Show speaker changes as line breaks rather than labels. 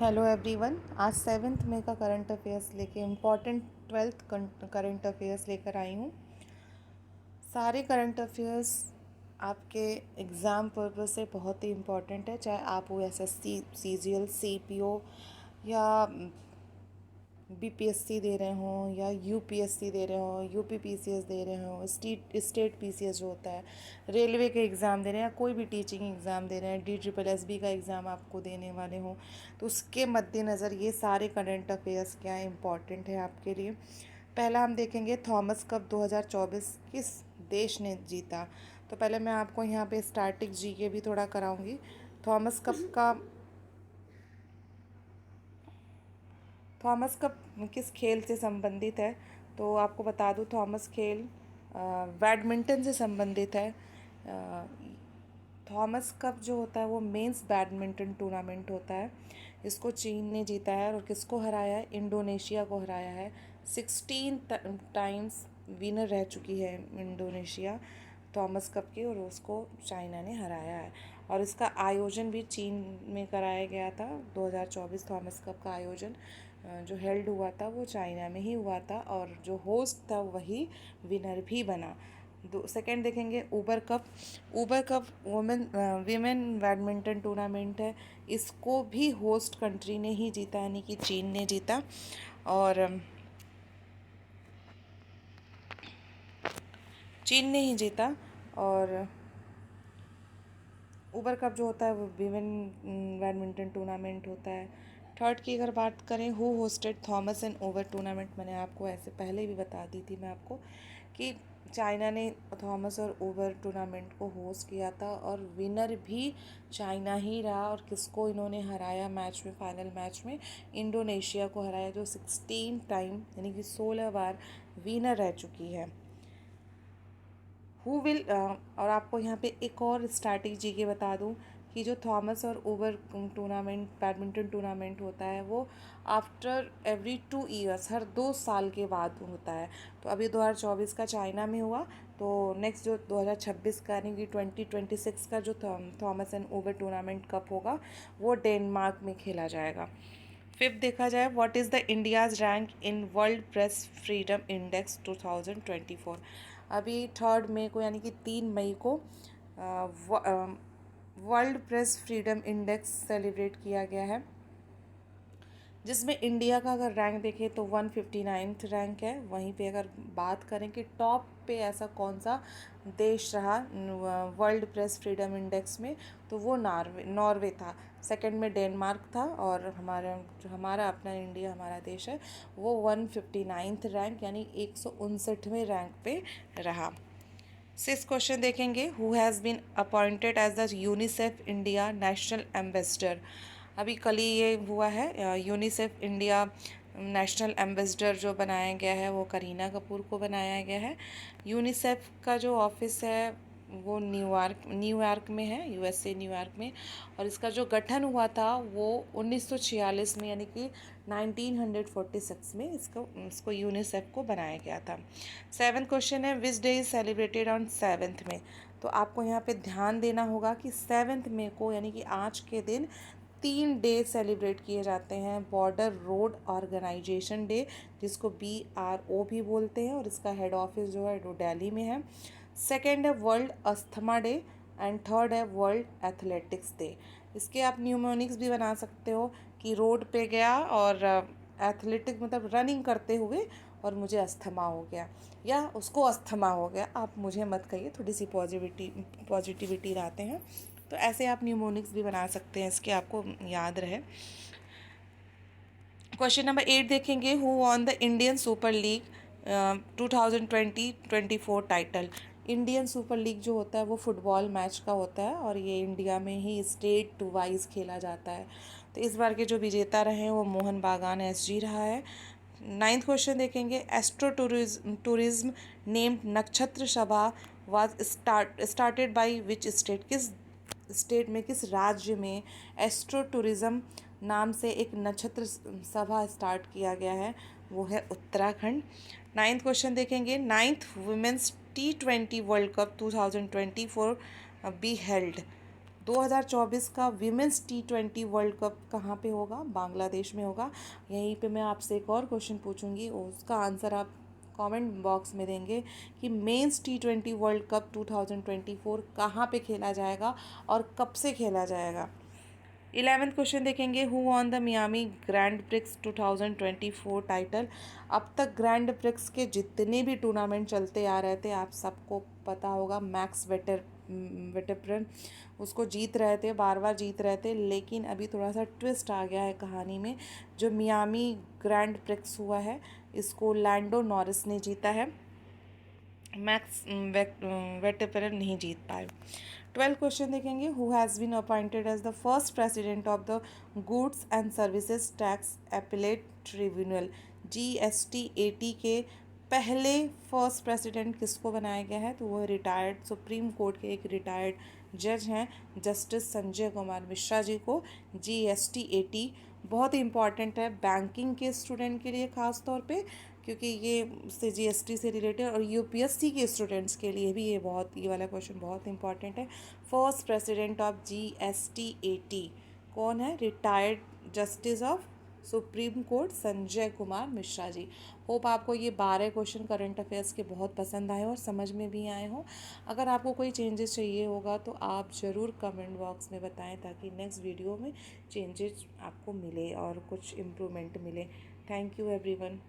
Hello everyone. आज 7th मई का current affairs लेके इम्पॉर्टेंट 12th करंट अफेयर्स लेकर आई हूँ। सारे करंट अफेयर्स आपके एग्ज़ाम पर्पज से बहुत ही इम्पॉर्टेंट है, चाहे आप वो एसएससी, सीजीएल, सीपीओ या बीपीएससी दे रहे हों या यूपीएससी दे रहे हों, यूपीपीसीएस दे रहे हों, स्टेट पीसीएस जो होता है, रेलवे के एग्ज़ाम दे रहे हैं या कोई भी टीचिंग एग्ज़ाम दे रहे हैं, DSSB का एग्ज़ाम आपको देने वाले हों, तो उसके मद्देनज़र ये सारे करंट अफेयर्स क्या इम्पॉर्टेंट है आपके लिए। पहला हम देखेंगे थॉमस कप 2024 किस देश ने जीता। तो पहले मैं आपको यहाँ पे स्टैटिक जीके भी थोड़ा कराऊंगी। थॉमस कप किस खेल से संबंधित है, तो आपको बता दूं थॉमस खेल बैडमिंटन से संबंधित है। थॉमस कप जो होता है वो मेंस बैडमिंटन टूर्नामेंट होता है। इसको चीन ने जीता है और किसको हराया है, इंडोनेशिया को हराया है। 16 टाइम्स विनर रह चुकी है इंडोनेशिया थॉमस कप की, और उसको चाइना ने हराया है। और इसका आयोजन भी चीन में कराया गया था। 2024 थॉमस कप का आयोजन जो हेल्ड हुआ था वो चाइना में ही हुआ था, और जो होस्ट था वही विनर भी बना। सेकेंड देखेंगे Uber cup women badminton tournament है। इसको भी होस्ट कंट्री ने ही जीता, यानी कि चीन ने जीता। और चीन ने ही जीता। और ऊबर कप जो होता है वो वीमेन बैडमिंटन टूर्नामेंट होता है। थर्ड की अगर बात करें, who hosted Thomas and over tournament, मैंने आपको ऐसे पहले भी बता दी थी मैं आपको कि चाइना ने थॉमस और ओवर टूर्नामेंट को होस्ट किया था, और विनर भी चाइना ही रहा। और किसको इन्होंने हराया मैच में, फाइनल मैच में इंडोनेशिया को हराया, जो 16 टाइम यानी कि 16 बार विनर रह चुकी है। हु विल और आपको यहाँ पे एक और स्ट्रैटेजी के बता दूँ कि जो थॉमस और ओवर टूर्नामेंट बैडमिंटन टूर्नामेंट होता है वो आफ्टर एवरी 2 ईयर्स, हर 2 साल के बाद होता है। तो अभी 2024 का चाइना में हुआ, तो नेक्स्ट जो 2026 का यानी कि 2026 का जो Thomas and over tournament cup होगा वो डेनमार्क में खेला जाएगा। फिफ्थ देखा जाए, what is the India's rank in world press freedom index 2024। अभी 3 मई को यानी कि 3 मई को world press freedom index celebrate किया गया है, जिसमें इंडिया का अगर रैंक देखें तो 159th रैंक है। वहीं पे अगर बात करें कि टॉप पे ऐसा कौन सा देश रहा वर्ल्ड प्रेस फ्रीडम इंडेक्स में, तो वो नॉर्वे था। सेकंड में डेनमार्क था, और हमारा अपना इंडिया हमारा देश है वो 159th रैंक यानी 159वें रैंक पे रहा। सिक्स क्वेश्चन देखेंगे, who has been appointed as the UNICEF India national ambassador. अभी कल ही ये हुआ है, यूनिसेफ इंडिया नेशनल एम्बेसडर जो बनाया गया है वो करीना कपूर को बनाया गया है। यूनिसेफ का जो ऑफिस है वो न्यूयॉर्क में है, यूएसए न्यूयॉर्क में। और इसका जो गठन हुआ था वो 1946 में यानी कि 1946 में इसको यूनिसेफ को बनाया गया था। सेवन्थ क्वेश्चन है, which day is celebrated on 7th मई। तो आपको यहाँ पे ध्यान देना होगा कि 7th मई को यानी कि आज के दिन 3 डे सेलिब्रेट किए जाते हैं। बॉर्डर रोड ऑर्गेनाइजेशन डे, जिसको BRO भी बोलते हैं, और इसका हेड ऑफिस जो है वो दिल्ली में है। सेकेंड है world asthma day, and third है वर्ल्ड एथलेटिक्स डे। इसके आप न्यूमोनिक्स भी बना सकते हो कि रोड पे गया और एथलेटिक मतलब रनिंग करते हुए और मुझे अस्थमा हो गया, या उसको अस्थमा हो गया। आप मुझे मत कहिए, थोड़ी सी पॉजिटिविटी लाते हैं, तो ऐसे आप न्यूमोनिक्स भी बना सकते हैं, इसके आपको याद रहे। क्वेश्चन नंबर 8 देखेंगे, who won the Indian super league 2020-24 title. Indian super league जो होता है वो फुटबॉल मैच का होता है, और ये इंडिया में ही स्टेट वाइज खेला जाता है। तो इस बार के जो विजेता रहे हैं वो मोहन बागान SG रहा है। नाइन्थ क्वेश्चन देखेंगे, एस्ट्रो टूरिज्म नेम्ड नक्षत्र सभा was started by which state. किस स्टेट में, किस राज्य में एस्ट्रो टूरिज्म नाम से एक नक्षत्र सभा स्टार्ट किया गया है, वो है उत्तराखंड। नाइन्थ क्वेश्चन देखेंगे, ninth women's T20 world cup 2024 be held 2024 का विमेंस T20 वर्ल्ड कप कहाँ पे होगा? बांग्लादेश में होगा। यहीं पे मैं आपसे एक और क्वेश्चन पूछूंगी, उसका आंसर आप कमेंट बॉक्स में देंगे कि मेंस T20 वर्ल्ड कप 2024 कहाँ पे खेला जाएगा और कब से खेला जाएगा। 11th क्वेश्चन देखेंगे, who on the Miami grand prix 2024 title. अब तक ग्रैंड प्रिक्स के जितने भी टूर्नामेंट चलते आ रहे थे, आप सबको पता होगा, मैक्स वेटेप्रन उसको जीत रहे थे, बार बार जीत रहे थे, लेकिन अभी थोड़ा सा ट्विस्ट आ गया है कहानी में। जो मियामी ग्रैंड प्रिक्स हुआ है, इसको लैंडो नॉरिस ने जीता है, मैक्स वेटेप्रन नहीं जीत पाए। 12 क्वेश्चन देखेंगे, who has been appointed as the first president of the goods and services tax appellate tribunal. GST-80 के पहले फर्स्ट प्रेसिडेंट किसको बनाया गया है? तो वो रिटायर्ड सुप्रीम कोर्ट के एक रिटायर्ड जज हैं, जस्टिस संजय कुमार मिश्रा जी को GST-80 बहुत ही इम्पॉर्टेंट है बैंकिंग के स्टूडेंट के लिए ख़ास तौर पे, क्योंकि ये से GST से रिलेटेड, और UPSC के स्टूडेंट्स के लिए भी ये वाला क्वेश्चन बहुत इंपॉर्टेंट है। फर्स्ट प्रेसिडेंट ऑफ GST-80 कौन है? Retired justice of supreme court Sanjay Kumar Mishra ji. Hope आपको ये 12 क्वेश्चन करंट अफेयर्स के बहुत पसंद आए और समझ में भी आए हों। अगर आपको कोई चेंजेस चाहिए होगा तो आप ज़रूर कमेंट बॉक्स में बताएं, ताकि नेक्स्ट वीडियो में चेंजेस आपको मिले और कुछ इम्प्रूवमेंट मिले। Thank you everyone.